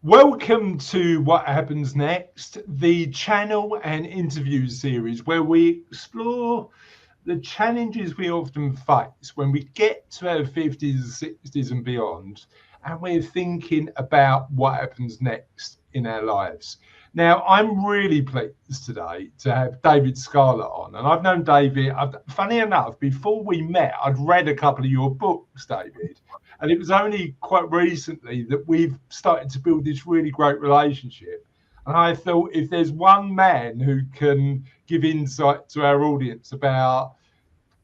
Welcome to What Happens Next, the channel and interview series where we explore the challenges we often face when we get to our 50s, 60s and beyond, and we're thinking about what happens next in our lives. Now, I'm really pleased today to have David Scarlett on, and I've known David, funny enough, before we met, I'd read a couple of your books, David. And it was only quite recently that we've started to build this really great relationship. And I thought if there's one man who can give insight to our audience about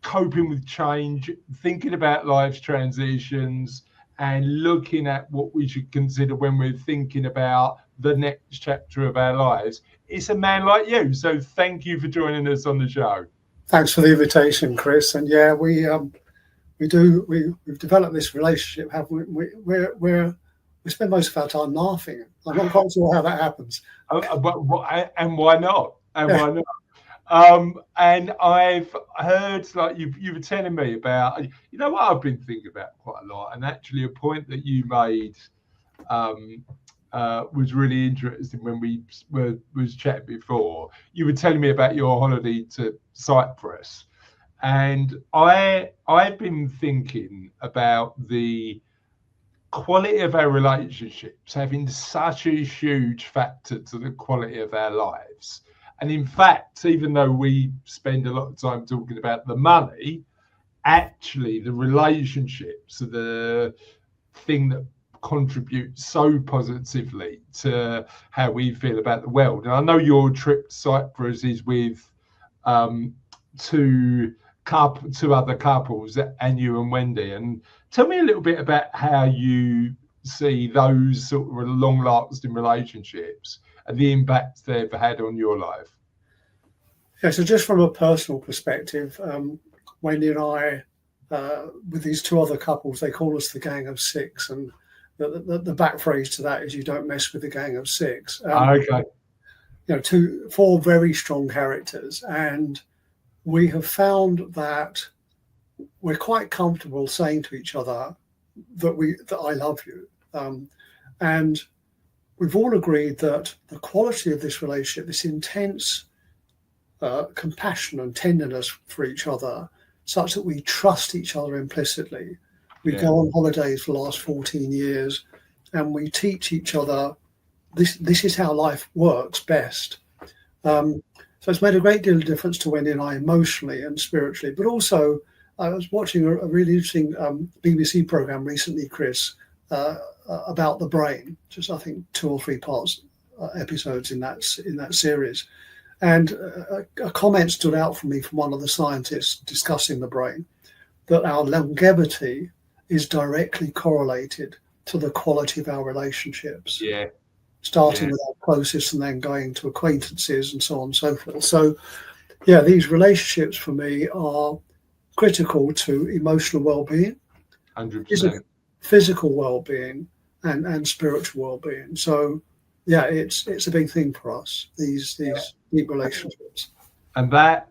coping with change, thinking about life's transitions, and looking at what we should consider when we're thinking about the next chapter of our lives, it's a man like you. So thank you for joining us on the show. Thanks for the invitation, Chris. And yeah, we've developed this relationship, haven't we? We spend most of our time laughing. I'm not quite sure how that happens. And why not? And why not? And I've heard, like you were telling me about, you know what I've been thinking about quite a lot, and actually a point that you made was really interesting when we was chatting before. You were telling me about your holiday to Cyprus. And I've been thinking about the quality of our relationships having such a huge factor to the quality of our lives. And in fact, even though we spend a lot of time talking about the money, actually the relationships are the thing that contributes so positively to how we feel about the world. And I know your trip to Cyprus is with two other couples, and you and Wendy. And tell me a little bit about how you see those sort of long-lasting relationships and the impact they've had on your life. Yeah, so just from a personal perspective, Wendy and I, with these two other couples, they call us the Gang of Six, and the back phrase to that is "you don't mess with the Gang of Six." Okay. You know, four very strong characters, and we have found that we're quite comfortable saying to each other that I love you, and we've all agreed that the quality of this relationship, this intense compassion and tenderness for each other, such that we trust each other implicitly. We go on holidays for the last 14 years, and we teach each other this is how life works best. So it's made a great deal of difference to Wendy and I emotionally and spiritually. But also, I was watching a really interesting BBC program recently, Chris, about the brain. Just I think 2 or 3 parts episodes in that series, and a comment stood out for me from one of the scientists discussing the brain, that our longevity is directly correlated to the quality of our relationships. Yeah. Starting with our closest and then going to acquaintances and so on and so forth. So, yeah, these relationships for me are critical to emotional well-being, 100%. Physical well-being, and spiritual well-being. So, yeah, it's a big thing for us, these deep relationships. And that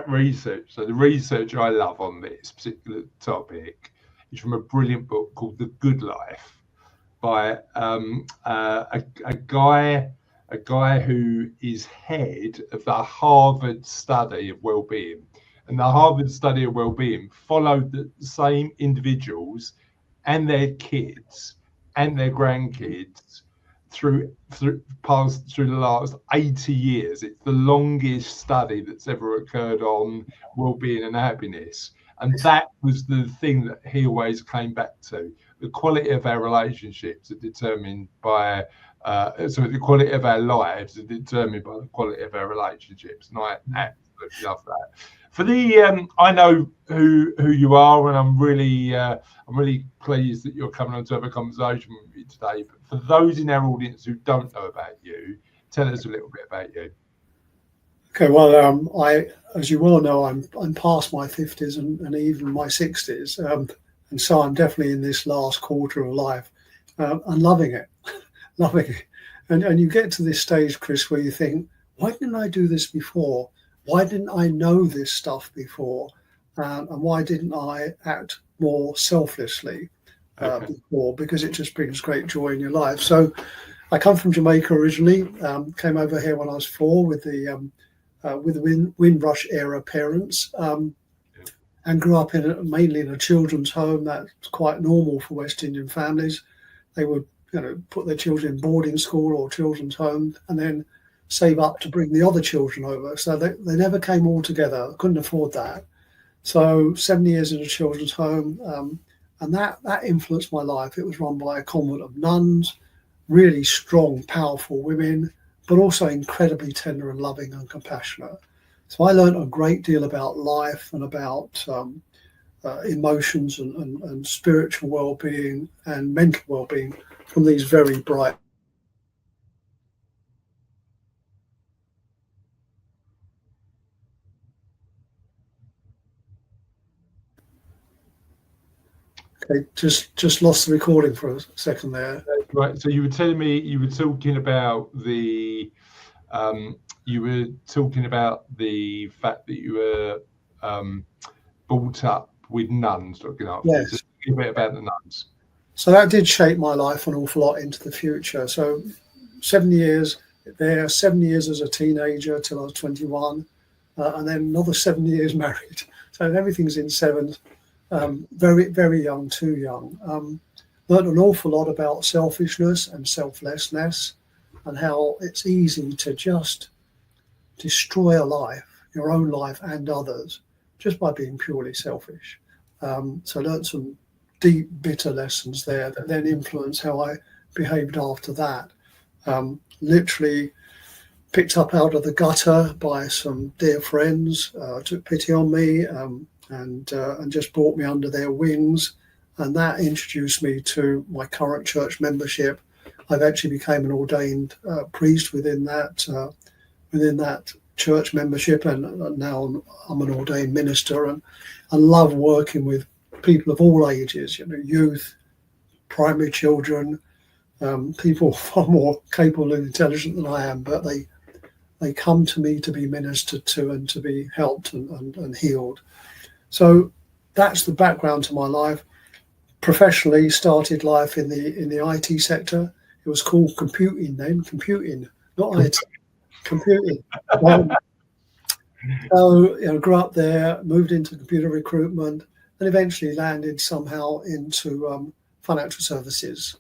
research, so the research I love on this particular topic is from a brilliant book called The Good Life, by a guy who is head of the Harvard study of well-being. And the Harvard study of well-being followed the same individuals and their kids and their grandkids through the last 80 years. It's the longest study that's ever occurred on well-being and happiness. And that was the thing that he always came back to. The quality of our relationships are determined by, the quality of our lives are determined by the quality of our relationships. And I absolutely love that. For the, I know who you are, and I'm really pleased that you're coming on to have a conversation with me today. But for those in our audience who don't know about you, tell us a little bit about you. Okay, well, I, as you well know, I'm past my 50s and even my 60s, and so I'm definitely in this last quarter of life, and loving it, loving it. And you get to this stage, Chris, where you think, why didn't I do this before? Why didn't I know this stuff before? And why didn't I act more selflessly before? Because it just brings great joy in your life. So I come from Jamaica originally. Came over here when I was 4 with the Windrush era parents, and grew up mainly in a children's home. That's quite normal for West Indian families. They would, put their children in boarding school or children's home, and then save up to bring the other children over. So they never came all together. Couldn't afford that. So 7 years in a children's home, and that influenced my life. It was run by a convent of nuns, really strong, powerful women, but also incredibly tender and loving and compassionate. So I learned a great deal about life and about emotions and spiritual well-being and mental well-being from these very bright. Okay, just lost the recording for a second there. Right. So you were telling me you were talking about the fact that you were brought up with nuns looking after. Yes. Just a bit about the nuns. So that did shape my life an awful lot into the future. So 7 years there, 7 years as a teenager till I was 21, and then another 7 years married. So everything's in sevens. Very, very young, too young. Learned an awful lot about selfishness and selflessness and how it's easy to just destroy a life, your own life and others, just by being purely selfish. So I learned some deep, bitter lessons there that then influenced how I behaved after that. Literally picked up out of the gutter by some dear friends, took pity on me, and just brought me under their wings, and that introduced me to my current church membership. I've actually became an ordained priest within that church membership, and now I'm an ordained minister, and I love working with people of all ages, youth, primary children, people far more capable and intelligent than I am, but they come to me to be ministered to and to be helped and healed. So that's the background to my life. Professionally, started life in the IT sector. It was called computing then, not IT, computing. So grew up there, moved into computer recruitment, and eventually landed somehow into financial services,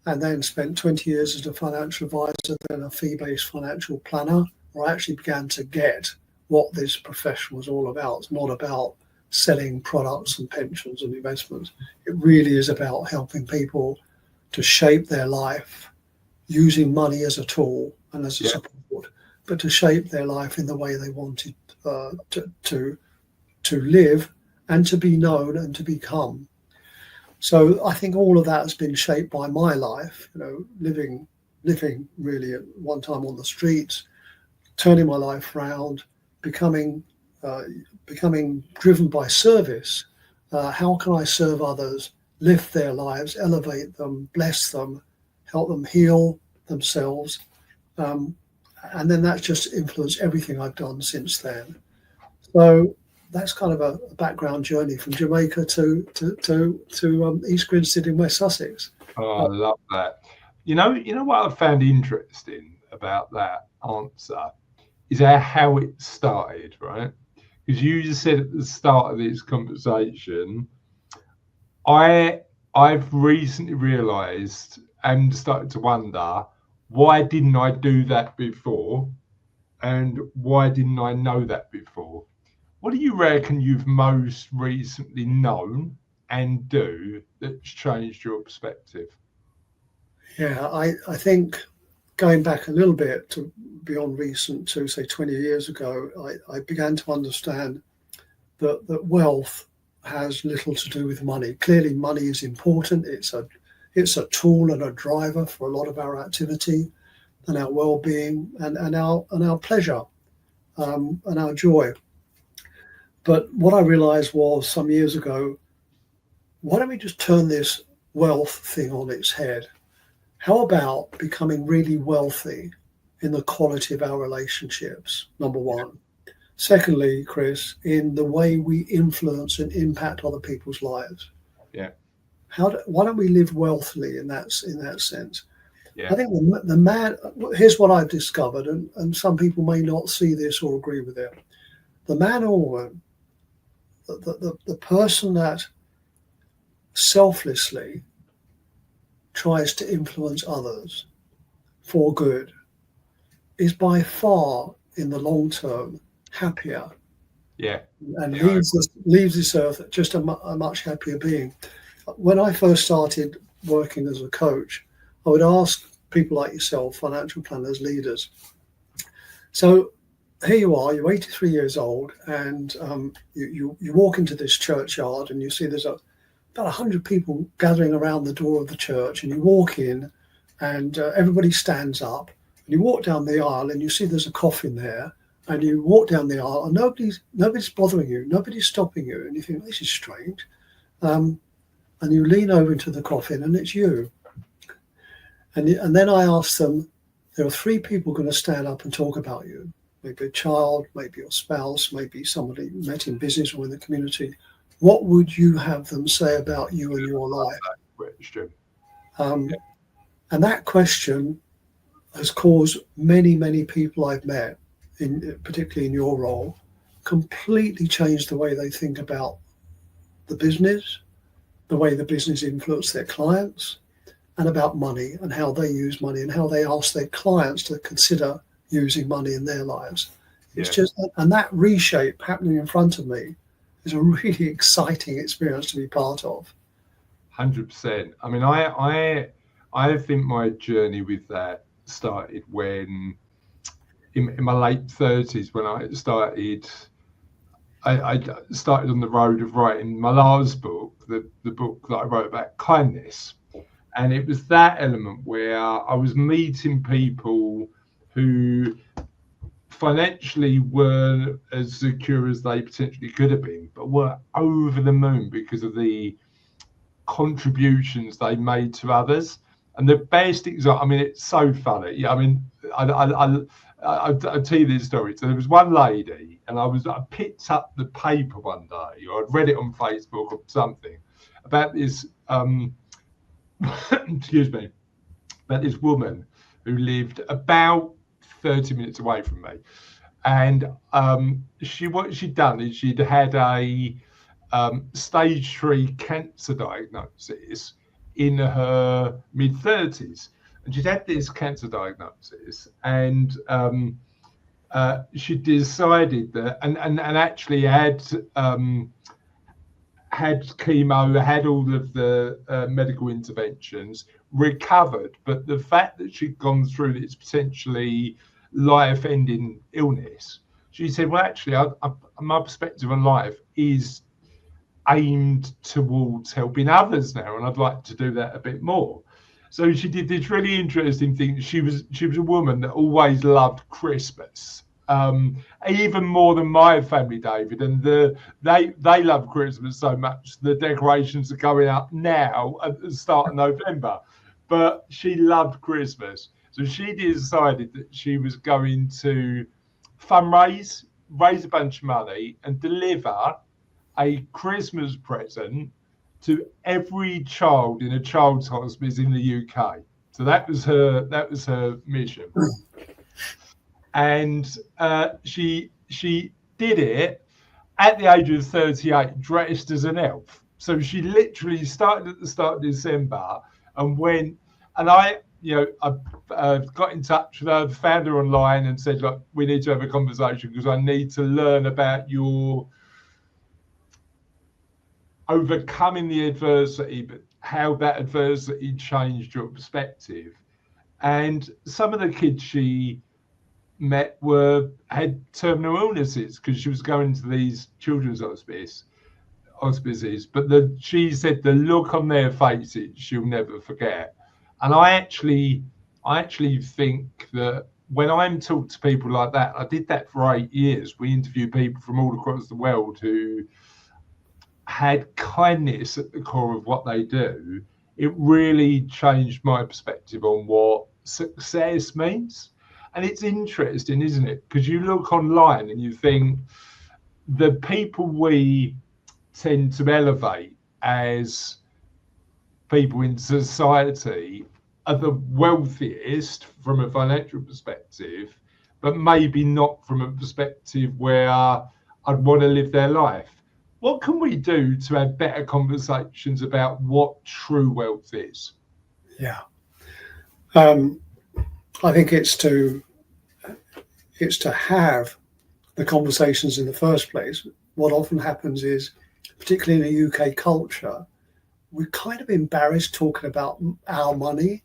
and then spent 20 years as a financial advisor, then a fee-based financial planner, where I actually began to get what this profession was all about. It's not about selling products and pensions and investments. It really is about helping people to shape their life using money as a tool and as a support, but to shape their life in the way they wanted to live and to be known and to become. So I think all of that has been shaped by my life, living really at one time on the streets, turning my life around, becoming driven by service. How can I serve others, lift their lives, elevate them, bless them, help them heal themselves? And then that's just influenced everything I've done since then. So that's kind of a background journey from Jamaica to East Grinstead in West Sussex. Oh, I love that. You know what I found interesting about that answer is how it started, right? Because you just said at the start of this conversation, I've recently realised and started to wonder, why didn't I do that before? And why didn't I know that before? What do you reckon you've most recently known and do that's changed your perspective? Yeah, I think going back a little bit to beyond recent, to say 20 years ago, I began to understand that wealth has little to do with money. Clearly, money is important. It's a tool and a driver for a lot of our activity and our well-being and our pleasure and our joy. But what I realized was some years ago, why don't we just turn this wealth thing on its head? How about becoming really wealthy in the quality of our relationships, number one? Secondly, Chris, in the way we influence and impact other people's lives. Yeah. Why don't we live wealthily in that sense? Yeah. I think the man, here's what I've discovered, and some people may not see this or agree with it. The man or woman, the person that selflessly tries to influence others for good is by far, in the long term, happier. Yeah. And Yeah. leaves this earth just a much happier being. When I first started working as a coach, I would ask people like yourself, financial planners, leaders. So here you are, you're 83 years old, and you walk into this churchyard and you see there's about 100 people gathering around the door of the church, and you walk in and everybody stands up, and you walk down the aisle and you see there's a coffin there, and you walk down the aisle and nobody's bothering you, nobody's stopping you, and you think, this is strange. And you lean over into the coffin and it's you. And then I ask them, there are 3 people going to stand up and talk about you. Maybe a child, maybe your spouse, maybe somebody you met in business or in the community. What would you have them say about you and your life? And that question has caused many people I've met, particularly in your role, completely change the way they think about the business, the way the business influences their clients, and about money and how they use money and how they ask their clients to consider using money in their lives. It's just, and that reshape happening in front of me is a really exciting experience to be part of. 100%. I mean, I think my journey with that started when, in my late 30s, when I started on the road of writing my last book, the book that I wrote about kindness. And it was that element where I was meeting people who financially weren't as secure as they potentially could have been, but were over the moon because of the contributions they made to others. And the best example, I mean, it's so funny. Yeah, I mean, I'll tell you this story. So there was one lady, and I picked up the paper one day, or I'd read it on Facebook or something, about this excuse me, about this woman who lived about 30 minutes away from me. And what she'd done is she'd had a stage 3 cancer diagnosis in her mid-30s. And she'd had this cancer diagnosis, and she decided that, and actually had chemo, had all of the medical interventions, recovered. But the fact that she'd gone through this potentially life-ending illness, she said, well, actually, my perspective on life is aimed towards helping others now, and I'd like to do that a bit more. So she did this really interesting thing. She was a woman that always loved Christmas, even more than my family, David. And they love Christmas so much, the decorations are going up now at the start of November. But she loved Christmas, so she decided that she was going to raise a bunch of money, and deliver a Christmas present to every child in a child's hospice in the UK. So that was her mission. And she did it at the age of 38, dressed as an elf. So she literally started at the start of December and went, and I got in touch with her, found her online, and said, look, we need to have a conversation because I need to learn about your overcoming the adversity, but how that adversity changed your perspective. And some of the kids she met had terminal illnesses because she was going to these children's hospices. But she said the look on their faces she'll never forget. And I actually think that when I'm talking to people like that, I did that for 8 years. We interview people from all across the world who had kindness at the core of what they do. It really changed my perspective on what success means. And it's interesting, isn't it? Because you look online and you think the people we tend to elevate as people in society are the wealthiest from a financial perspective, but maybe not from a perspective where I'd want to live their life. What can we do to have better conversations about what true wealth is? Yeah. I think it's to have the conversations in the first place. What often happens is, particularly in the UK culture, we're kind of embarrassed talking about our money.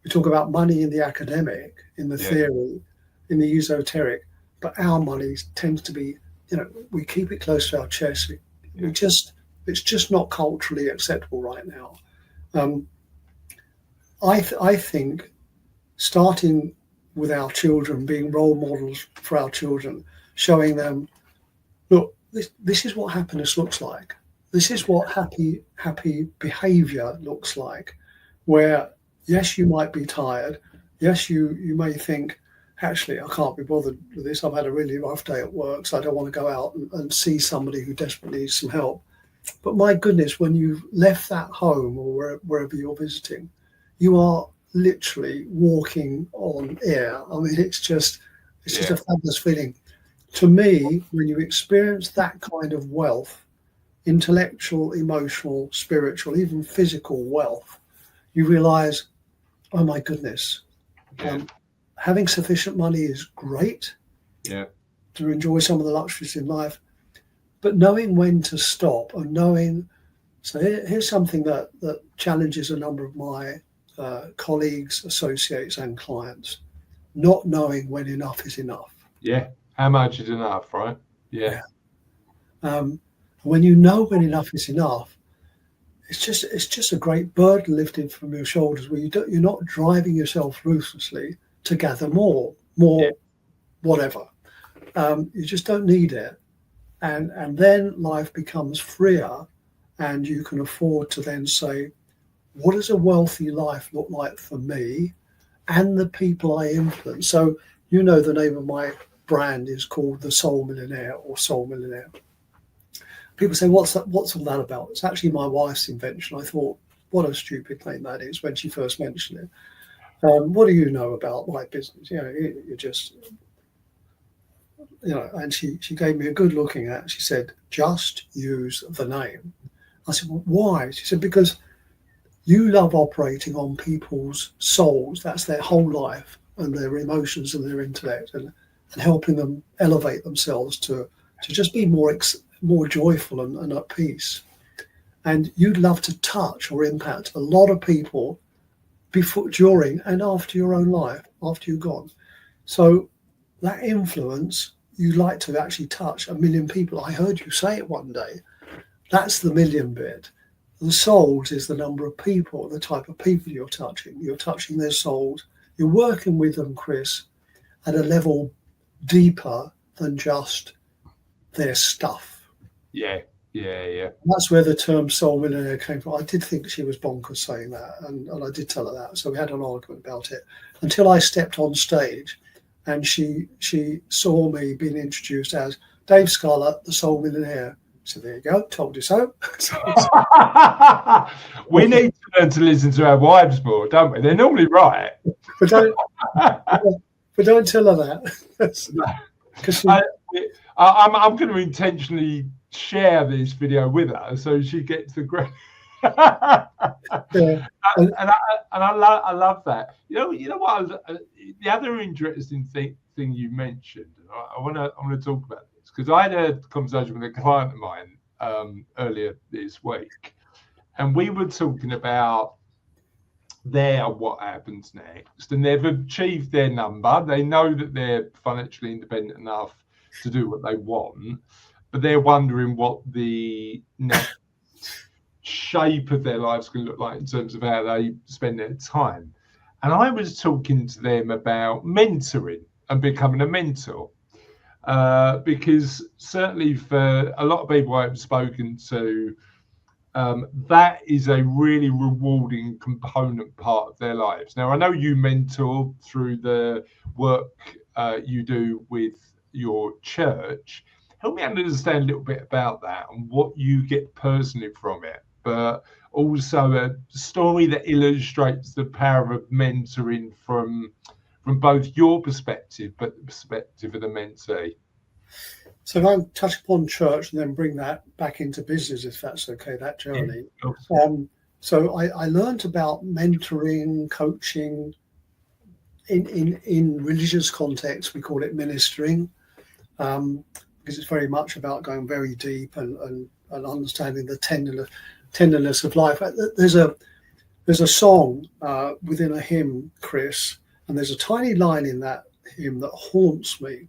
We talk about money in the academic, in the theory, in the esoteric, but our money tends to be, we keep it close to our chest. It's just not culturally acceptable right now. I think starting with our children, being role models for our children, showing them, look, this is what happiness looks like. This is what happy behavior looks like, where yes, you might be tired. Yes, you may think, actually, I can't be bothered with this. I've had a really rough day at work, so I don't want to go out and see somebody who desperately needs some help. But my goodness, when you've left that home or wherever you're visiting, you are literally walking on air. I mean, it's just a fabulous feeling. To me, when you experience that kind of wealth, intellectual, emotional, spiritual, even physical wealth, you realize, oh my goodness, having sufficient money is great to enjoy some of the luxuries in life, but knowing when to stop and knowing, so here's something that challenges a number of my colleagues, associates and clients, not knowing when enough is enough. Yeah. How much is enough, right? Yeah. When you know when enough is enough, it's just a great burden lifted from your shoulders, where you're not driving yourself ruthlessly to gather more whatever. You just don't need it. And then life becomes freer, and you can afford to then say, what does a wealthy life look like for me and the people I influence? So, the name of my brand is called the Soul Millionaire or Soul Millionaire. People say, what's all that about? It's actually my wife's invention. I thought, what a stupid name that is when she first mentioned it. What do you know about my business? You're just, and she gave me a good looking at. She said, just use the name. I said, well, why? She said, because you love operating on people's souls. That's their whole life, and their emotions and their intellect, and helping them elevate themselves to just be more joyful and at peace. And you'd love to touch or impact a lot of people before, during, and after your own life, after you're gone. So that influence, you'd like to actually touch 1 million people. I heard you say it one day. That's the million bit. The souls is the number of people, the type of people you're touching. You're touching their souls. You're working with them, Chris, at a level deeper than just their stuff. Yeah. That's where the term soul millionaire came from. I did think she was bonkers saying that, and I did tell her that. So we had an argument about it until I stepped on stage, and she saw me being introduced as Dave Scarlett, the Soul Millionaire. So there you go, told you so. We need to learn to listen to our wives more, don't we? They're normally right. But don't tell her that. I'm going to intentionally share this video with her so she gets the credit. And I love that. You know what? The other interesting thing you mentioned, I want to talk about this, because I had a conversation with a client of mine earlier this week, and we were talking about what happens next, and they've achieved their number. They know that they're financially independent enough to do what they want, but they're wondering what the next shape of their lives can look like in terms of how they spend their time. And I was talking to them about mentoring and becoming a mentor, because certainly for a lot of people I've spoken to, that is a really rewarding component part of their lives. Now, I know you mentor through the work you do with your church. Help me understand a little bit about that and what you get personally from it, but also a story that illustrates the power of mentoring from both your perspective, but the perspective of the mentee. So if I touch upon church and then bring that back into business, if that's okay, that journey. Yeah. So I learned about mentoring, coaching in religious context. We call it ministering, because it's very much about going very deep and understanding the tenderness of life. There's a song within a hymn, Chris, and there's a tiny line in that hymn that haunts me.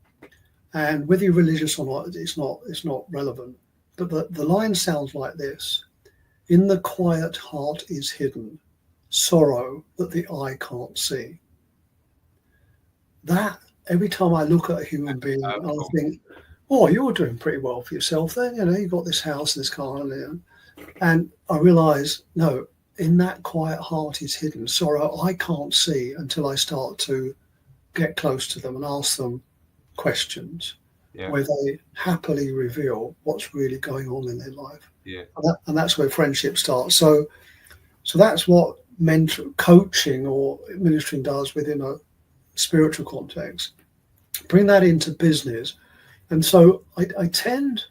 And whether you're religious or not, it's not relevant. But the line sounds like this: "In the quiet heart is hidden sorrow that the eye can't see." That, every time I look at a human being, I think, "Oh, you're doing pretty well for yourself then. You've got this house and this car." And I realise, no, in that quiet heart is hidden sorrow I can't see until I start to get close to them and ask them questions, where they happily reveal what's really going on in their life. And that's where friendship starts. So that's what coaching or ministering does within a spiritual context. Bring that into business. And so I tend,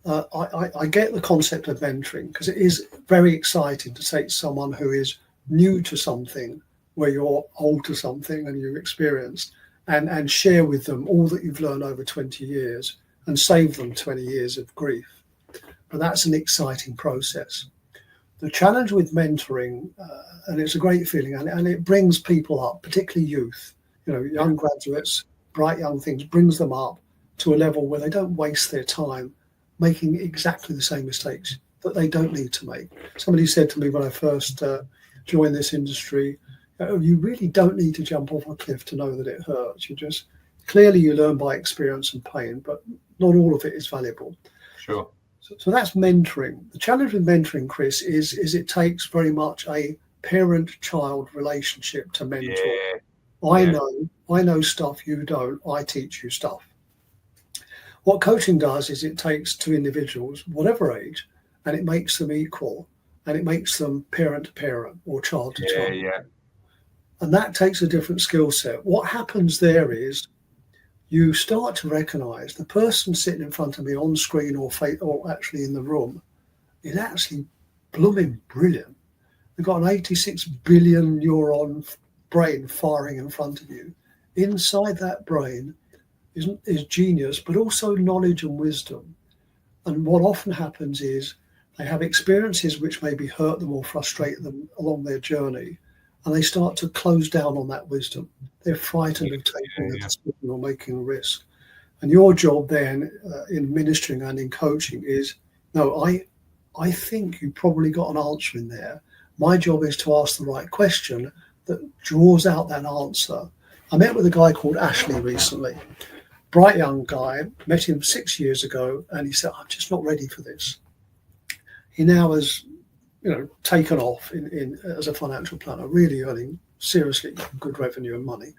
I get the concept of mentoring, because it is very exciting to take someone who is new to something, where you're old to something and you've experienced, and share with them all that you've learned over 20 years and save them 20 years of grief. But that's an exciting process. The challenge with mentoring, and it's a great feeling, and it brings people up, particularly youth, young graduates, bright young things, brings them up to a level where they don't waste their time making exactly the same mistakes that they don't need to make. Somebody said to me when I first joined this industry, you really don't need to jump off a cliff to know that it hurts. Clearly you learn by experience and pain, but not all of it is valuable. Sure. So that's mentoring. The challenge with mentoring, Chris, is it takes very much a parent-child relationship to mentor. I know stuff you don't, I teach you stuff. What coaching does is it takes two individuals, whatever age, and it makes them equal, and it makes them parent to parent or child to child. And that takes a different skill set. What happens there is you start to recognize the person sitting in front of me on screen or actually in the room is actually blooming brilliant. They've got an 86 billion neuron brain firing in front of you. Inside that brain is genius, but also knowledge and wisdom. And what often happens is they have experiences which maybe hurt them or frustrate them along their journey, and they start to close down on that wisdom. They're frightened of taking a decision or making a risk. And your job then in ministering and in coaching is, no, I think you probably got an answer in there. My job is to ask the right question that draws out that answer. I met with a guy called Ashley recently, bright young guy, met him 6 years ago, and he said, I'm just not ready for this. He now has taken off in as a financial planner, really earning seriously good revenue and money,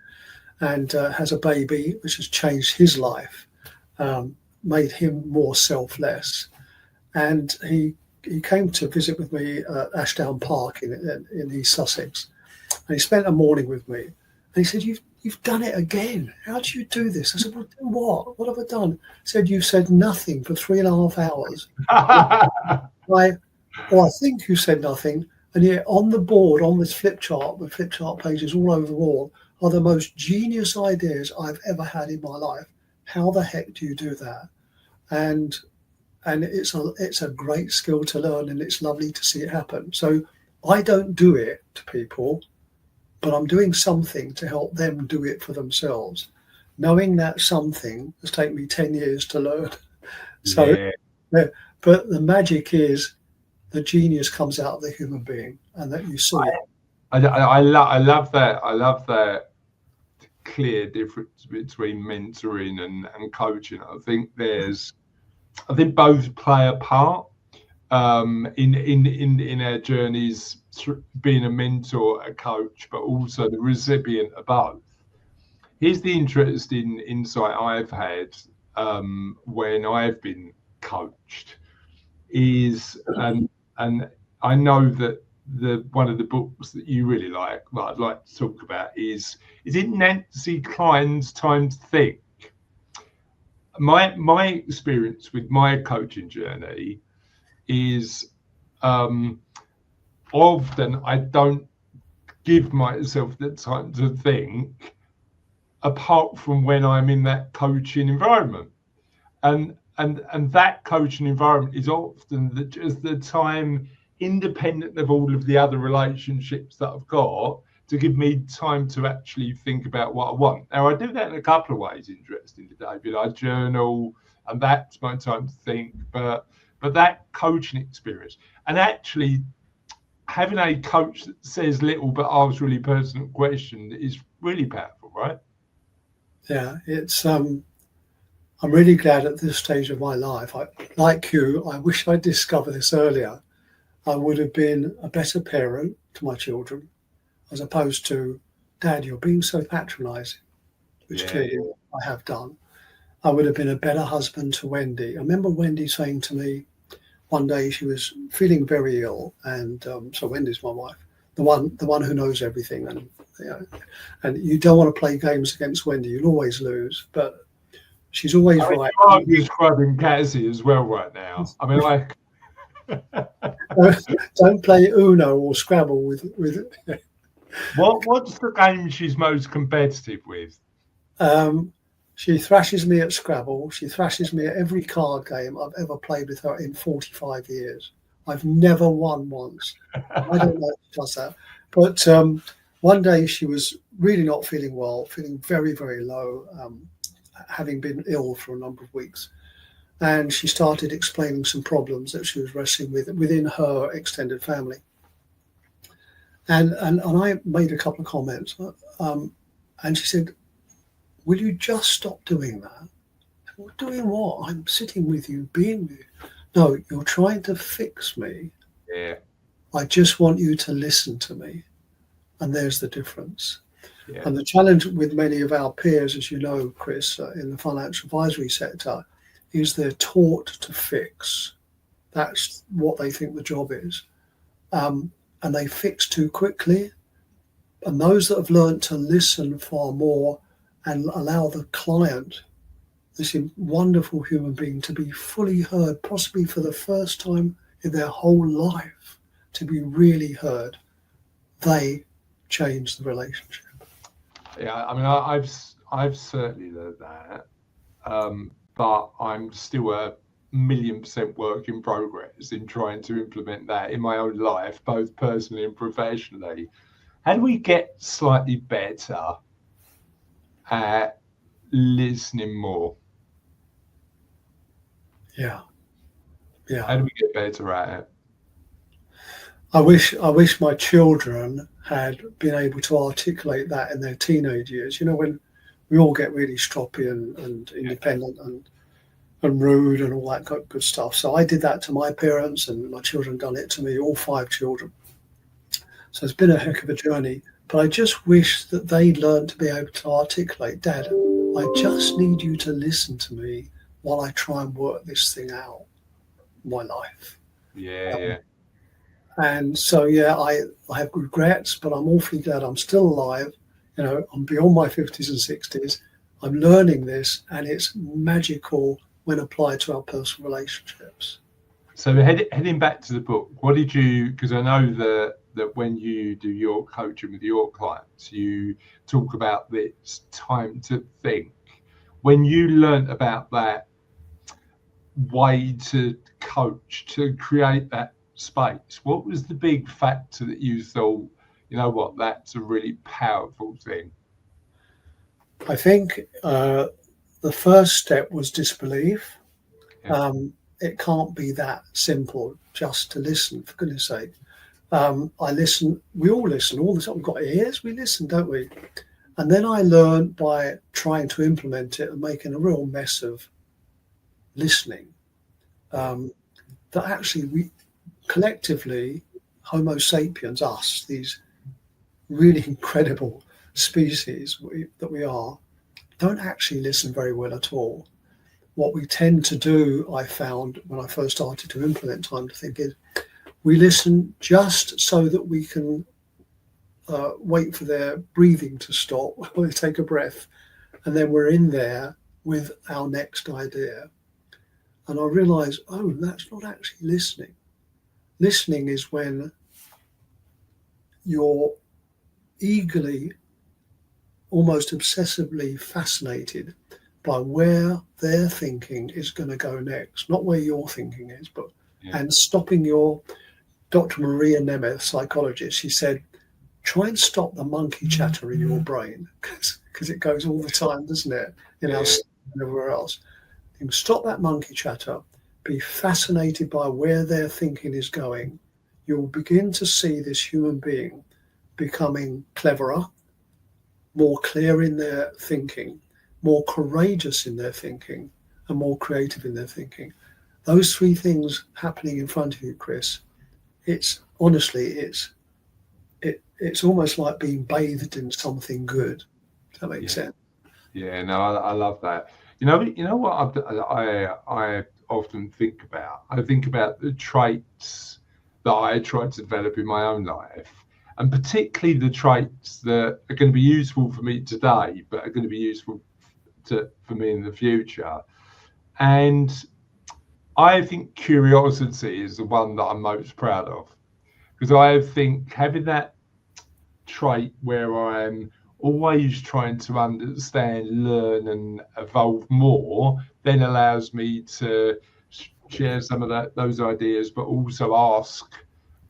and has a baby which has changed his life, made him more selfless. And he came to visit with me at Ashdown Park in East Sussex, and he spent a morning with me. And he said, "You've done it again. How do you do this?" I said, "Well, do what? What have I done?" He said, "You've said nothing for 3.5 hours." I think you said nothing, and yet on the board, on this flip chart, with flip chart pages all over the wall, are the most genius ideas I've ever had in my life. How the heck do you do that? And it's a great skill to learn, and it's lovely to see it happen. So I don't do it to people, but I'm doing something to help them do it for themselves, knowing that something has taken me 10 years to learn. So, but the magic is the genius comes out of the human being, and that you see it. I love that. I love that clear difference between mentoring and coaching. I think both play a part in our journeys, being a mentor, a coach, but also the recipient of both. Here's the interesting insight I've had when I've been coached is, and I know that one of the books that you really like, that I'd like to talk about, is it Nancy Klein's Time to Think? My experience with my coaching journey is often I don't give myself the time to think, apart from when I'm in that coaching environment, and that coaching environment is often just the time, independent of all of the other relationships that I've got, to give me time to actually think about what I want. Now, I do that in a couple of ways, interestingly, David. I journal, and that's my time to think, but that coaching experience, and actually having a coach that says little but asks really pertinent questions, is really powerful, right? Yeah, it's I'm really glad at this stage of my life. Like you, I wish I'd discovered this earlier. I would have been a better parent to my children, as opposed to, Dad, you're being so patronising, which clearly I have done. I would have been a better husband to Wendy. I remember Wendy saying to me one day, she was feeling very ill, and so Wendy's my wife, the one who knows everything, and and you don't want to play games against Wendy. You'll always lose, but she's always right. You are describing Cassie as well right now. I mean, like, don't play Uno or Scrabble with. What's the game she's most competitive with? She thrashes me at Scrabble. She thrashes me at every card game I've ever played with her in 45 years. I've never won once. I don't know if she does that. But one day she was really not feeling well, feeling very, very low, having been ill for a number of weeks. And she started explaining some problems that she was wrestling with within her extended family. And I made a couple of comments. And she said, will you just stop doing that? Well, doing what? I'm sitting with you, being with you. No, you're trying to fix me. Yeah. I just want you to listen to me. And there's the difference. Yeah. And the challenge with many of our peers, as you know, Chris, in the financial advisory sector, is they're taught to fix. That's what they think the job is. And they fix too quickly. And those that have learned to listen far more and allow the client, this wonderful human being, to be fully heard, possibly for the first time in their whole life, to be really heard, they change the relationship. Yeah, I mean, I've certainly learned that, but I'm still a 1,000,000% work in progress in trying to implement that in my own life, both personally and professionally. How do we get slightly better at listening more? Yeah. How do we get better at it? I wish my children had been able to articulate that in their teenage years. You know, when we all get really stroppy and independent and rude and all that good stuff. So I did that to my parents, and my children done it to me, all 5 children. So it's been a heck of a journey. But I just wish that they'd learned to be able to articulate, Dad, I just need you to listen to me while I try and work this thing out in my life. Yeah. And so, I have regrets, but I'm awfully glad I'm still alive. You know, I'm beyond my 50s and 60s. I'm learning this, and it's magical when applied to our personal relationships. So heading back to the book, what did you, because I know that when you do your coaching with your clients, you talk about this time to think. When you learned about that way to coach, to create that space, what was the big factor that you thought, you know what, that's a really powerful thing? I think the first step was disbelief. Yeah. It can't be that simple just to listen, for goodness sake. I listen, we all listen all the time. We've got ears, we listen, don't we? And then I learned by trying to implement it and making a real mess of listening, that actually we collectively, Homo sapiens, us, these really incredible species that we are, don't actually listen very well at all. What we tend to do, I found when I first started to implement time to think, is We listen just so that we can wait for their breathing to stop or they take a breath, and then we're in there with our next idea. And I realize, oh, that's not actually listening. Listening is when you're eagerly, almost obsessively fascinated by where their thinking is going to go next, not where your thinking is, but and stopping your Dr. Maria Nemeth, psychologist, she said, try and stop the monkey chatter in your brain because it goes all the time, doesn't it? In our and everywhere else. You can stop that monkey chatter, be fascinated by where their thinking is going. You'll begin to see this human being becoming cleverer, more clear in their thinking, more courageous in their thinking, and more creative in their thinking. Those three things happening in front of you, Chris, it's honestly, it's almost like being bathed in something good. Does that make sense? Yeah, no, I love that. You know what I often think about? I think about the traits that I try to develop in my own life, and particularly the traits that are going to be useful for me today, but are going to be useful for me in the future. And I think curiosity is the one that I'm most proud of, because I think having that trait where I'm always trying to understand, learn, and evolve more, then allows me to share some of those ideas, but also ask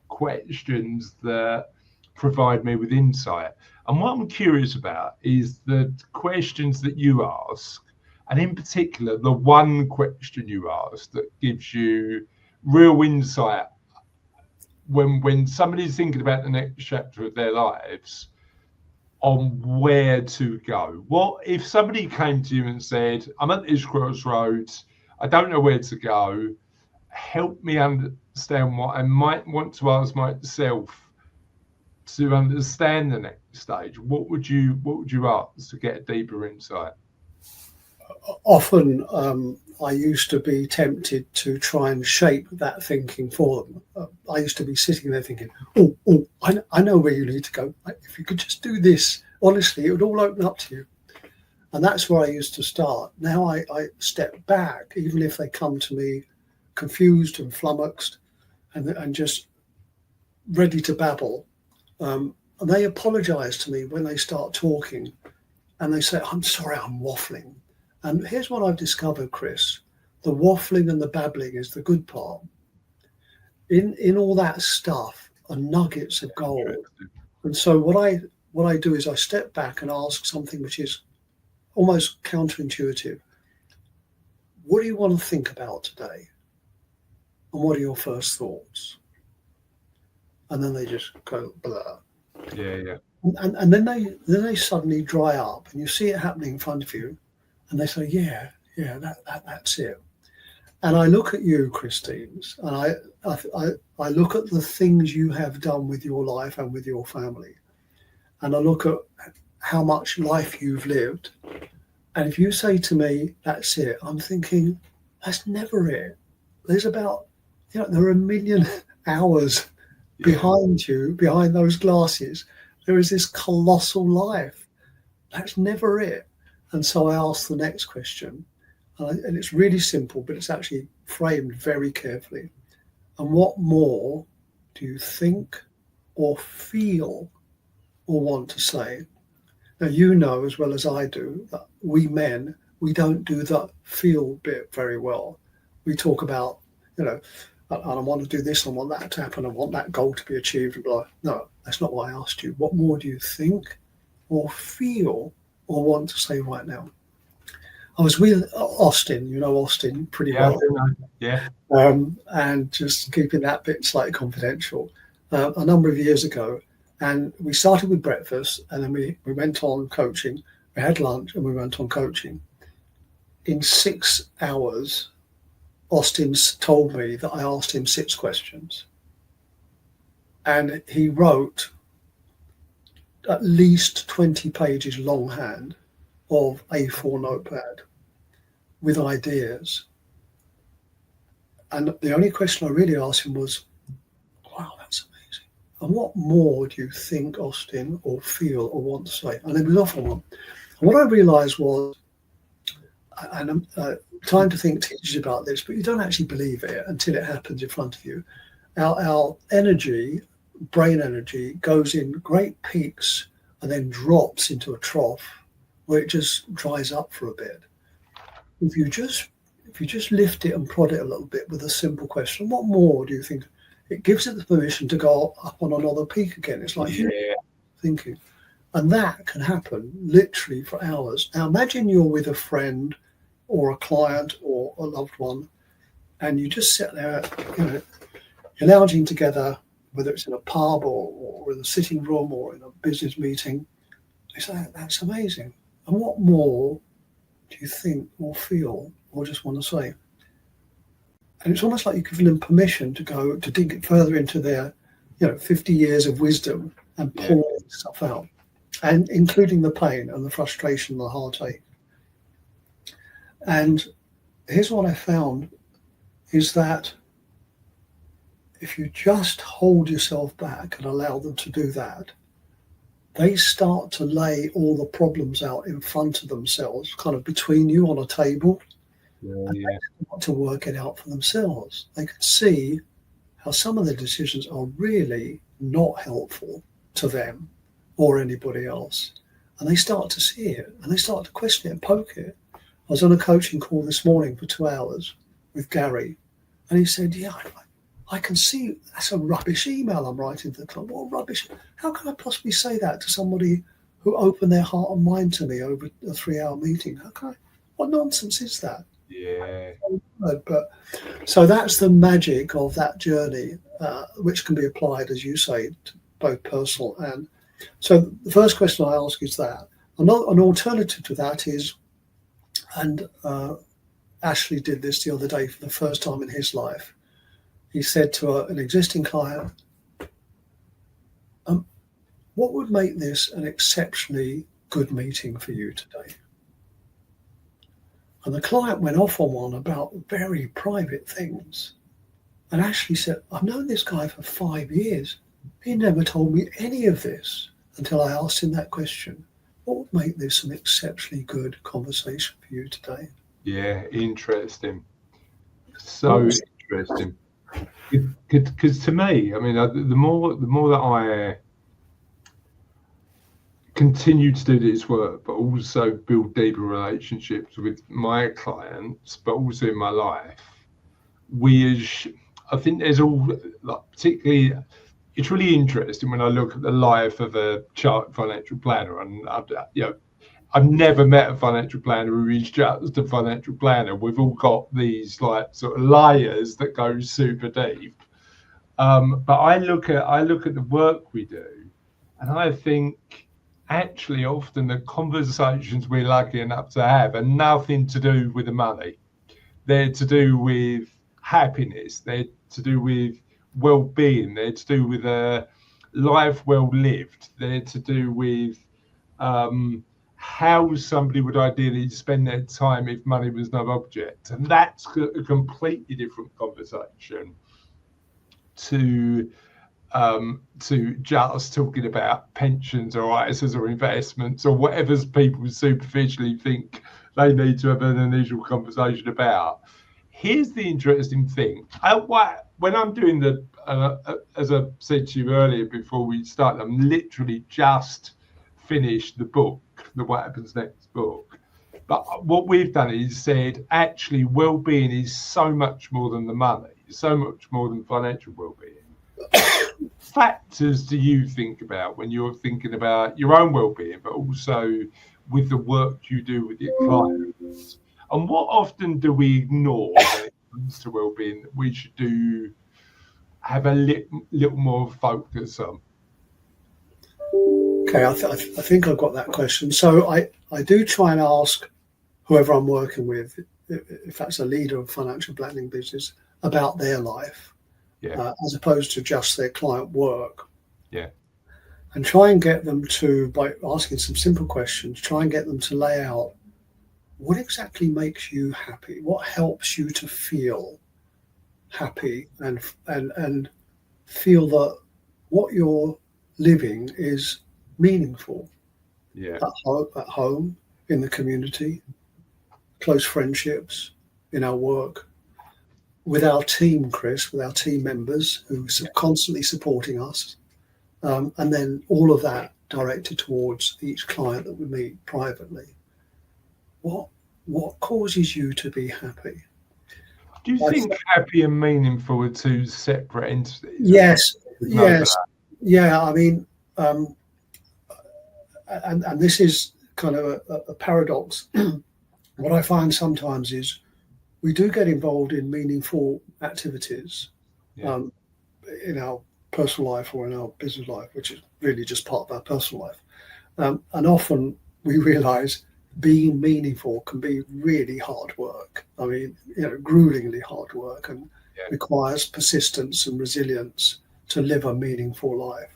questions that provide me with insight. And what I'm curious about is the questions that you ask, and in particular, the one question you ask that gives you real insight when somebody's thinking about the next chapter of their lives on where to go. What if somebody came to you and said, I'm at this crossroads, I don't know where to go, help me understand what I might want to ask myself to understand the next stage? What would you ask to get a deeper insight? Often I used to be tempted to try and shape that thinking for them. I used to be sitting there thinking, I know where you need to go. If you could just do this, honestly, it would all open up to you. And that's where I used to start. Now I step back, even if they come to me confused and flummoxed and just ready to babble. And they apologize to me when they start talking and they say, I'm sorry, I'm waffling. And here's what I've discovered, Chris. The waffling and the babbling is the good part. In all that stuff are nuggets of gold. And so what I do is I step back and ask something which is almost counterintuitive. What do you want to think about today? And what are your first thoughts? And then they just go blur. Yeah. And then they suddenly dry up, and you see it happening in front of you, and they say, yeah, that's it. And I look at you, Christine, and I look at the things you have done with your life and with your family, and I look at how much life you've lived. And if you say to me, that's it, I'm thinking, that's never it. There's about, there are a million hours behind you, behind those glasses. There is this colossal life. That's never it. And so I ask the next question, and it's really simple, but it's actually framed very carefully. And what more do you think or feel or want to say? Now, you know as well as I do that we men, we don't do the feel bit very well. We talk about, I want to do this, I want that to happen, I want that goal to be achieved. Blah. No, that's not what I asked you. What more do you think or feel or want to say right now? I was with Austin, you know Austin pretty well. Yeah. And just keeping that bit slightly confidential, a number of years ago. And we started with breakfast, and then we went on coaching. We had lunch, and we went on coaching. In 6 hours, Austin's told me that I asked him 6 questions. And he wrote at least 20 pages longhand of A4 notepad with ideas. And the only question I really asked him was, And what more do you think, Austin, or feel or want to say? And it was often one. And what I realised was, and time to think teaches you about this, but you don't actually believe it until it happens in front of you. Our energy, brain energy, goes in great peaks and then drops into a trough where it just dries up for a bit. If you just lift it and prod it a little bit with a simple question, what more do you think? It gives it the permission to go up on another peak again. It's like thinking. And that can happen literally for hours. Now imagine you're with a friend or a client or a loved one, and you just sit there, you're lounging together, whether it's in a pub or in a sitting room or in a business meeting. It's like, that's amazing. And what more do you think or feel or just want to say? And it's almost like you've given them permission to go to dig it further into their 50 years of wisdom and pull stuff out, and including the pain and the frustration and the heartache. And here's what I found is that if you just hold yourself back and allow them to do that, they start to lay all the problems out in front of themselves, kind of between you on a table. They start to work it out for themselves. They can see how some of the decisions are really not helpful to them or anybody else. And they start to see it and they start to question it and poke it. I was on a coaching call this morning for 2 hours with Gary, and he said, I can see that's a rubbish email I'm writing to the client. What rubbish? How can I possibly say that to somebody who opened their heart and mind to me over a 3-hour meeting? What nonsense is that? Yeah. But so that's the magic of that journey, which can be applied, as you say, to both personal and. So the first question I ask is that. An alternative to that is, and Ashley did this the other day for the first time in his life. He said to an existing client, what would make this an exceptionally good meeting for you today? And the client went off on one about very private things. And Ashley said, I've known this guy for 5 years. He never told me any of this until I asked him that question. What would make this an exceptionally good conversation for you today? Yeah, interesting. So interesting. Because to me, I mean, the more that I continue to do this work, but also build deeper relationships with my clients, but also in my life, I think there's all, like, particularly, it's really interesting when I look at the life of a chartered financial planner, and I've never met a financial planner who is just a financial planner. We've all got these like sort of layers that go super deep. But I look at the work we do, and I think actually often the conversations we're lucky enough to have are nothing to do with the money. They're to do with happiness. They're to do with well-being. They're to do with a life well lived. They're to do with how somebody would ideally spend their time if money was no object. And that's a completely different conversation to just talking about pensions or ISAs or investments or whatever people superficially think they need to have an initial conversation about. Here's the interesting thing. When I'm doing as I said to you earlier before we started, I'm literally just finished the book, the What Happens Next book. But what we've done is said, actually, well-being is so much more than the money, so much more than financial well-being. Factors do you think about when you're thinking about your own well-being, but also with the work you do with your clients? And what often do we ignore when it comes to well-being that we should have a little more focus on? Okay, I think I've got that question. So I do try and ask whoever I'm working with, if that's a leader of financial planning business, about their life, as opposed to just their client work. Yeah. And try and get them to, by asking some simple questions, try and get them to lay out what exactly makes you happy, what helps you to feel happy and feel that what you're living is meaningful Yeah. at home, in the community, close friendships, in our work, with our team, Chris, with our team members who are constantly supporting us, and then all of that directed towards each client that we meet privately. What causes you to be happy? Do you think happy and meaningful are two separate entities? Yes, yes, yeah. I mean, and this is kind of a paradox. What I find sometimes is we do get involved in meaningful activities in our personal life or in our business life, which is really just part of our personal life. And often we realize being meaningful can be really hard work. I mean, gruelingly hard work, and requires persistence and resilience to live a meaningful life.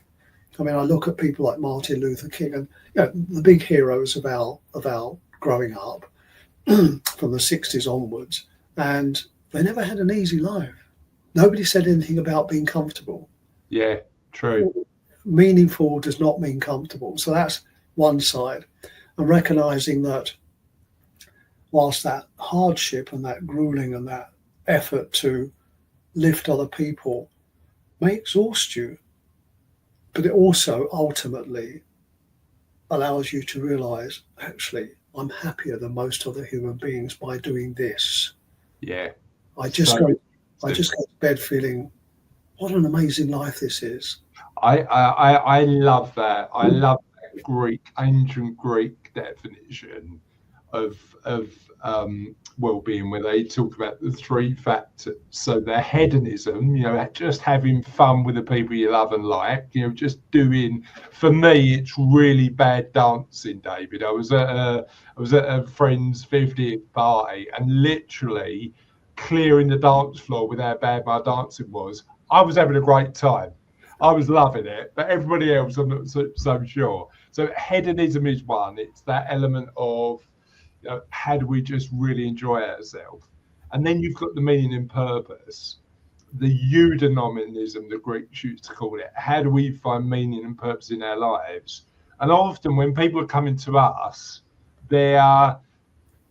I mean, I look at people like Martin Luther King, and the big heroes of our growing up from the 60s onwards, and they never had an easy life. Nobody said anything about being comfortable. Yeah, true. Meaningful does not mean comfortable. So that's one side. And recognizing that whilst that hardship and that grueling and that effort to lift other people may exhaust you, but it also ultimately allows you to realize, actually, I'm happier than most other human beings by doing this. Yeah. I just go to bed feeling, what an amazing life this is. I love that. I love that ancient Greek definition of well-being, where they talk about the three factors. So the hedonism, just having fun with the people you love and like, just doing. For me, it's really bad dancing, David. I was at a friend's 50th party, and literally clearing the dance floor with how bad my dancing was. I was having a great time. I was loving it, but everybody else, I'm not so sure. So hedonism is one. It's that element of how do we just really enjoy ourselves? And then you've got the meaning and purpose, the eudaimonism, the Greeks used to call it. How do we find meaning and purpose in our lives? And often when people are coming to us, they're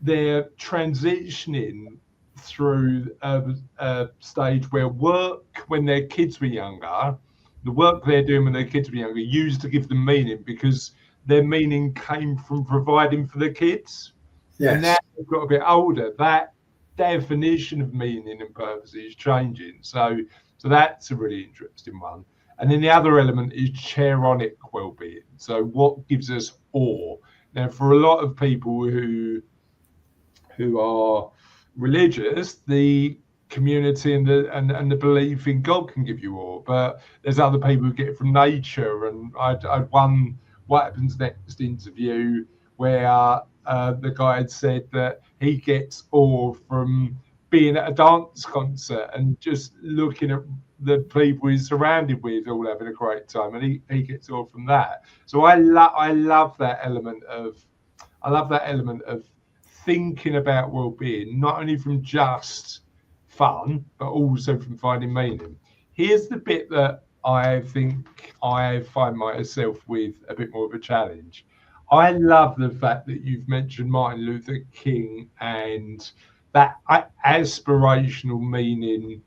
transitioning through a stage where work, when their kids were younger, the work they're doing when their kids were younger used to give them meaning, because their meaning came from providing for the kids. Yes. And now they've got a bit older, that definition of meaning and purpose is changing. So that's a really interesting one. And then the other element is charonic well-being. So what gives us awe? Now, for a lot of people who are religious, the community and the belief in God can give you awe, but there's other people who get it from nature. And I'd one What Happens Next interview where the guy had said that he gets awe from being at a dance concert and just looking at the people he's surrounded with all having a great time, and he gets awe from that. So I love that element of thinking about well-being, not only from just fun, but also from finding meaning. Here's the bit that I think I find myself with a bit more of a challenge. I love the fact that you've mentioned Martin Luther King and that aspirational meaning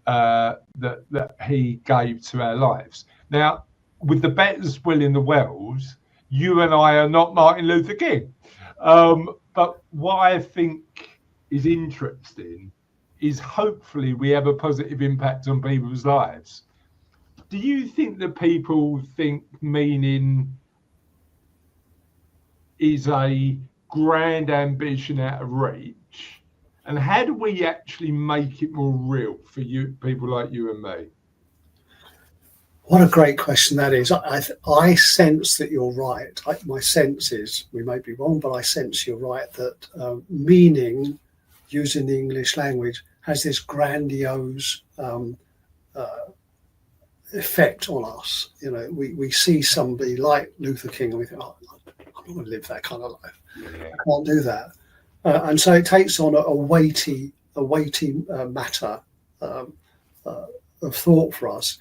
that he gave to our lives. Now, with the best will in the world, you and I are not Martin Luther King. But what I think is interesting is hopefully we have a positive impact on people's lives. Do you think that people think meaning is a grand ambition out of reach? And how do we actually make it more real for you, people like you and me? What a great question that is. I sense that you're right. My sense is, we may be wrong, but I sense you're right, that meaning, using the English language, has this grandiose effect on us. We see somebody like Luther King and we think, oh, I'm not going to live that kind of life. I can't do that. And so it takes on a weighty matter of thought for us.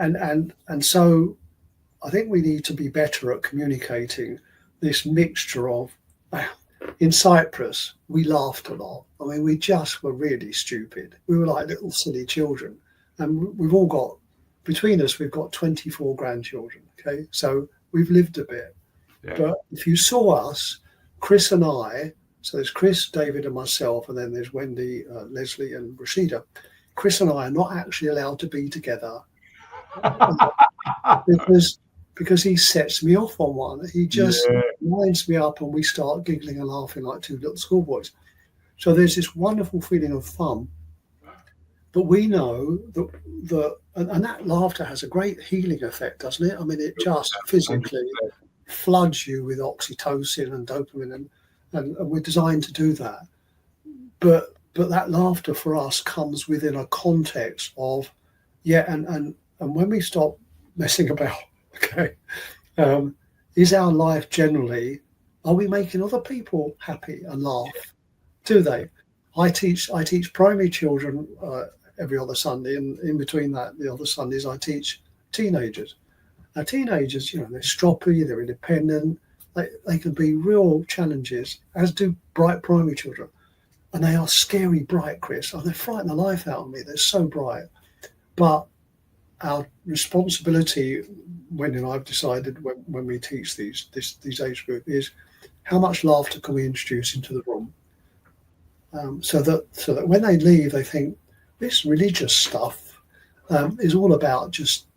and so I think we need to be better at communicating this mixture of. In Cyprus, we laughed a lot. I mean, we just were really stupid. We were like little silly children, and we've all got between us. We've got 24 grandchildren. Okay, so we've lived a bit. Yeah. But if you saw us, Chris and I, so there's Chris, David, and myself, and then there's Wendy, Leslie, and Rashida. Chris and I are not actually allowed to be together because he sets me off on one. He just winds me up, and we start giggling and laughing like two little schoolboys. So there's this wonderful feeling of fun. But we know that and that laughter has a great healing effect, doesn't it? I mean, it just physically floods you with oxytocin and dopamine, and we're designed to do that. But that laughter for us comes within a context of, and when we stop messing about, okay, is our life generally, are we making other people happy and laugh? Do they? I teach primary children every other Sunday, and in between that, the other Sundays, I teach teenagers. Now, teenagers, they're stroppy, they're independent, they can be real challenges, as do bright primary children. And they are scary bright, Chris. And they frighten the life out of me. They're so bright. But our responsibility, Wendy and I've decided when we teach this age group, is how much laughter can we introduce into the room, so that when they leave, they think this religious stuff is all about just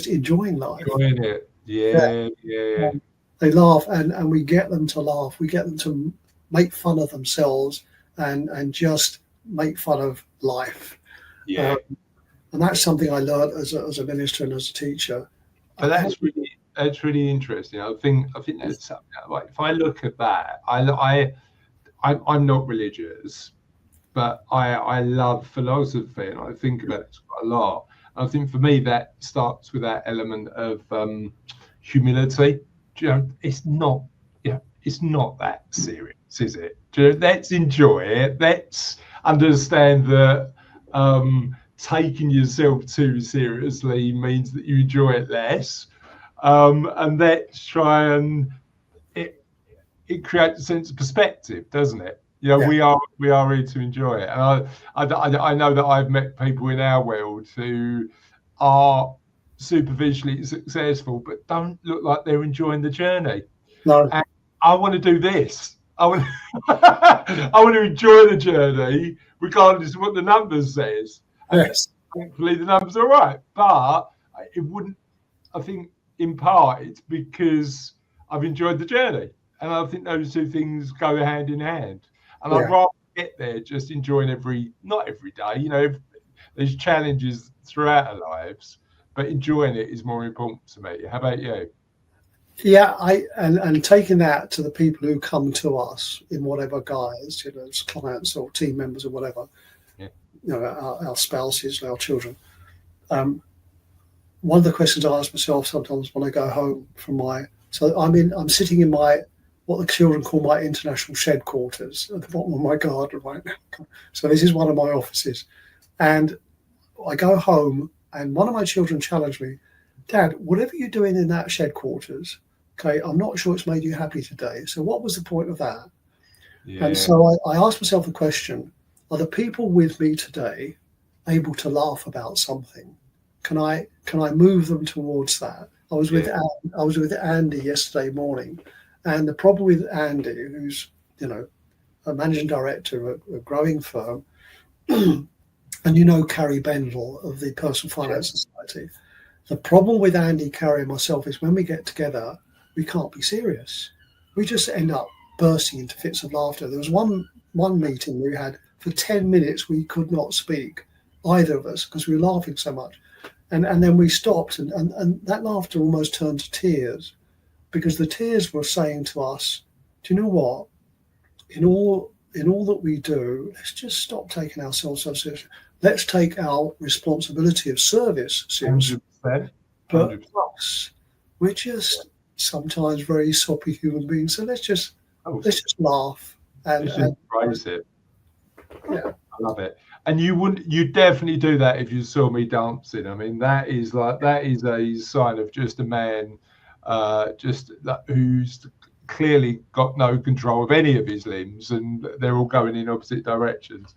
enjoying life. Enjoying it, yeah. They laugh, and we get them to laugh. We get them to make fun of themselves and just make fun of life. Yeah. And that's something I learned as a minister and as a teacher. But that's really interesting. I think that's something. Like, if I look at that, I'm not religious, but I love philosophy, and I think about it quite a lot. And I think for me that starts with that element of humility. It's not that serious, is it? Let's enjoy it. Let's understand that taking yourself too seriously means that you enjoy it less, and let's try and it creates a sense of perspective, doesn't it? We are here to enjoy it. And I know that I've met people in our world who are superficially successful but don't look like they're enjoying the journey. No. And I want to do this. I want to enjoy the journey regardless of what the numbers says. Yes. Thankfully the numbers are right, but it wouldn't. I think in part it's because I've enjoyed the journey, and I think those two things go hand in hand. And I'd rather get there just enjoying not every day. There's challenges throughout our lives, but enjoying it is more important to me. How about you? Yeah, and taking that to the people who come to us in whatever guise, as clients or team members or whatever, our spouses, our children. One of the questions I ask myself sometimes when I go home from I'm sitting in what the children call my international shed quarters at the bottom of my garden right now. So this is one of my offices, and I go home, and one of my children challenged me, Dad, whatever you're doing in that shed quarters, okay, I'm not sure it's made you happy today. So what was the point of that? Yeah. And so I asked myself the question, are the people with me today able to laugh about something? Can I move them towards that? I was with Andy yesterday morning, and the problem with Andy, who's a managing director of a growing firm, and Carrie Bendel of the Personal Finance Society. The problem with Andy, Carrie, and myself is when we get together, we can't be serious. We just end up bursting into fits of laughter. There was one meeting we had for 10 minutes. We could not speak, either of us, because we were laughing so much. And then we stopped, and that laughter almost turned to tears, because the tears were saying to us, do you know what? In all that we do, let's just stop taking ourselves so seriously. Let's take our responsibility of service seriously. 100%. But plus, we're just sometimes very soppy human beings. So let's just laugh and embrace it. Yeah, I love it. And you definitely do that if you saw me dancing. I mean, that is a sign of just a man, who's clearly got no control of any of his limbs, and they're all going in opposite directions.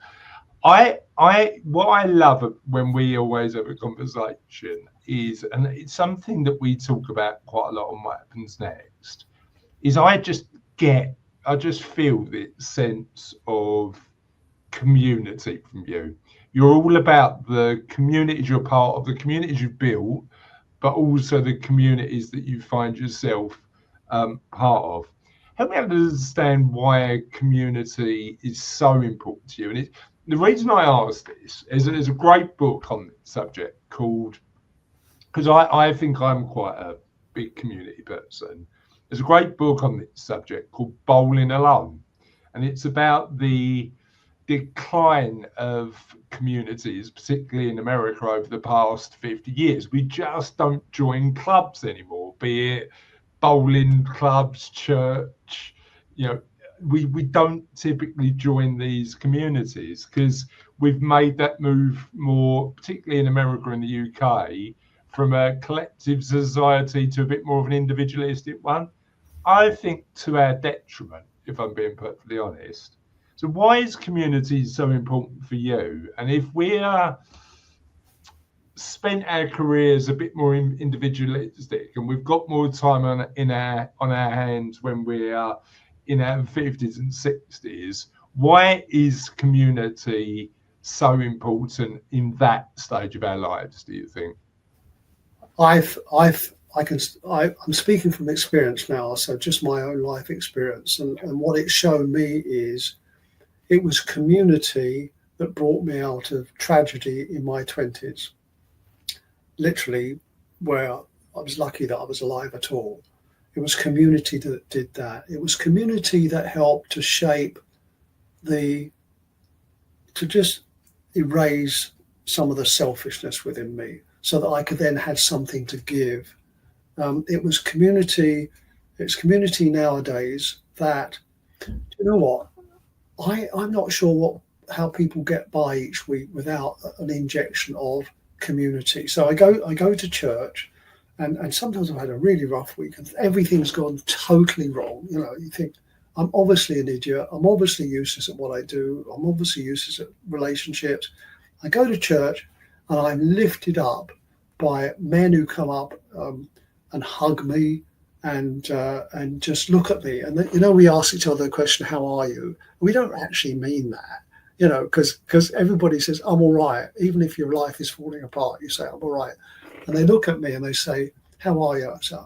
What I love when we always have a conversation is, and it's something that we talk about quite a lot on What Happens Next, is I just feel this sense of community from you. You're all about the communities you're part of, the communities you've built, but also the communities that you find yourself part of. Help me understand why community is so important to you. And the reason I ask this is there's a great book on this subject called, because I think I'm quite a big community person. There's a great book on this subject called Bowling Alone. And it's about the decline of communities, particularly in America, over the past 50 years. We just don't join clubs anymore, be it bowling clubs, church. We don't typically join these communities because we've made that move more, particularly in America and the UK, from a collective society to a bit more of an individualistic one. I think to our detriment, if I'm being perfectly honest. So why is community so important for you? And if we are spent our careers a bit more individualistic, and we've got more time on our hands when we are in our 50s and 60s, why is community so important in that stage of our lives, do you think? I'm speaking from experience now, so just my own life experience, and what it's shown me is it was community that brought me out of tragedy in my 20s. Literally, where I was lucky that I was alive at all. It was community that did that. It was community that helped to shape to just erase some of the selfishness within me so that I could then have something to give. It was community. It's community nowadays that, you know what, I'm not sure how people get by each week without an injection of community. So I go to church, and sometimes I've had a really rough week and everything's gone totally wrong. You think, I'm obviously an idiot. I'm obviously useless at what I do. I'm obviously useless at relationships. I go to church and I'm lifted up by men who come up and hug me and just look at me. And we ask each other the question, "How are you?" We don't actually mean that, because everybody says, "I'm all right." Even if your life is falling apart, you say, "I'm all right." And they look at me and they say, "How are you?" I say,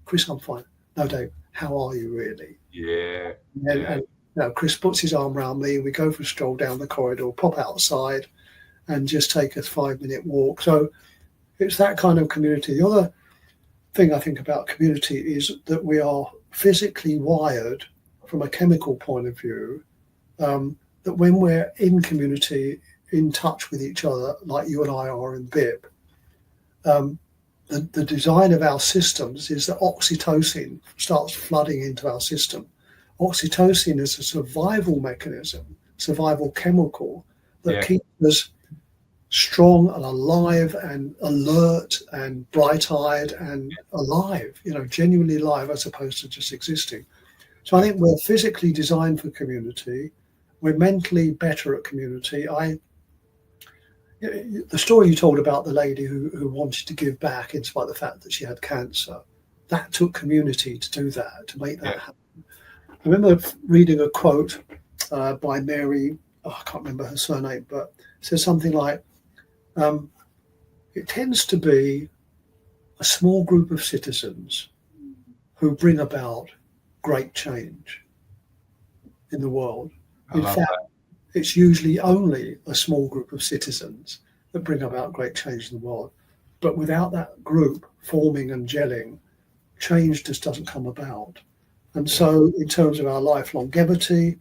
"Chris, I'm fine." "No, Dave, how are you really?" Yeah. And Chris puts his arm around me. We go for a stroll down the corridor, pop outside, and just take a 5-minute walk. So it's that kind of community. The other thing I think about community is that we are physically wired from a chemical point of view, that when we're in community, in touch with each other, like you and I are in BIP, the design of our systems is that oxytocin starts flooding into our system. Oxytocin is a survival mechanism, survival chemical that keeps us strong and alive and alert and bright-eyed and alive, genuinely alive as opposed to just existing. So I think we're physically designed for community. We're mentally better at community. The story you told about the lady who wanted to give back in spite of the fact that she had cancer, that took community to do that, to make that happen. I remember reading a quote by Mary, I can't remember her surname, but it says something like, it tends to be a small group of citizens who bring about great change in the world. In fact, it's usually only a small group of citizens that bring about great change in the world. But without that group forming and gelling, change just doesn't come about. And so in terms of our life longevity,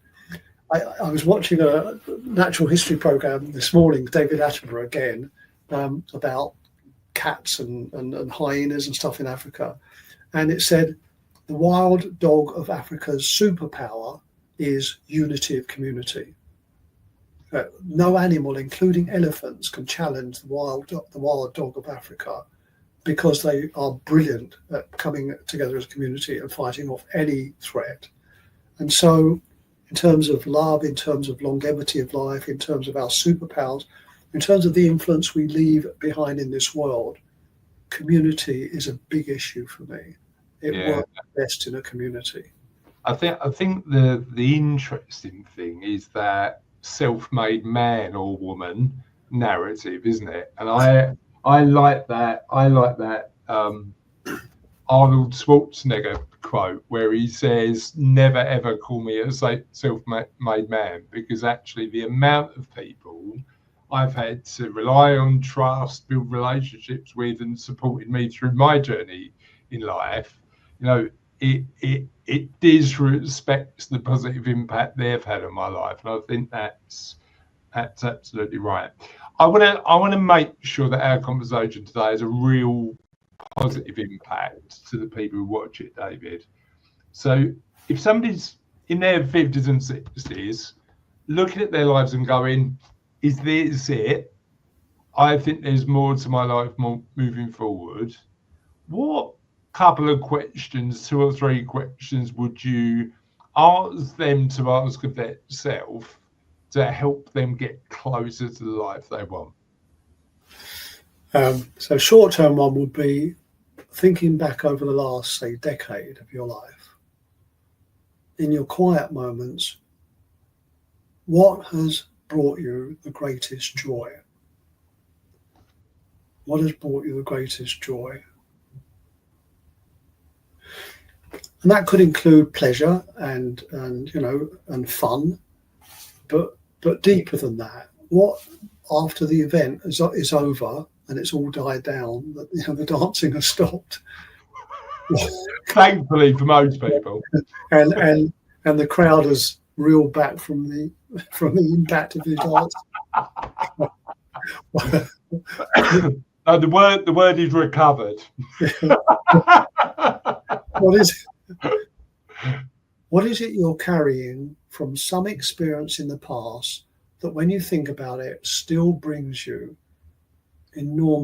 I was watching a natural history program this morning, David Attenborough again, about cats and hyenas and stuff in Africa. And it said, the wild dog of Africa's superpower is unity of community. No animal, including elephants, can challenge the wild dog of Africa, because they are brilliant at coming together as a community and fighting off any threat. And so, in terms of love, in terms of longevity of life, in terms of our superpowers, in terms of the influence we leave behind in this world, community is a big issue for me. It works best in a community. I think the interesting thing is that self-made man or woman narrative, isn't it? And I like that. Arnold Schwarzenegger quote where he says, "Never ever call me a self-made man," because actually the amount of people I've had to rely on, trust, build relationships with, and supported me through my journey in life, it disrespects the positive impact they've had on my life, and I think that's absolutely right. I want to make sure that our conversation today has a real positive impact to the people who watch it, David. So if somebody's in their 50s and 60s looking at their lives and going, "Is this it? I think there's more to my life moving forward," what couple of questions, 2 or 3 questions, would you ask them to ask of themselves to help them get closer to the life they want? So short-term one would be thinking back over the last, say, decade of your life. In your quiet moments, what has brought you the greatest joy? What has brought you the greatest joy? And that could include pleasure and fun, but deeper than that. What, after the event is over and it's all died down, that the dancing has stopped. Thankfully for most people. And the crowd has reeled back from the impact of the dance. No, the word is recovered. What is it you're carrying from some experience in the past that, when you think about it, still brings you enormous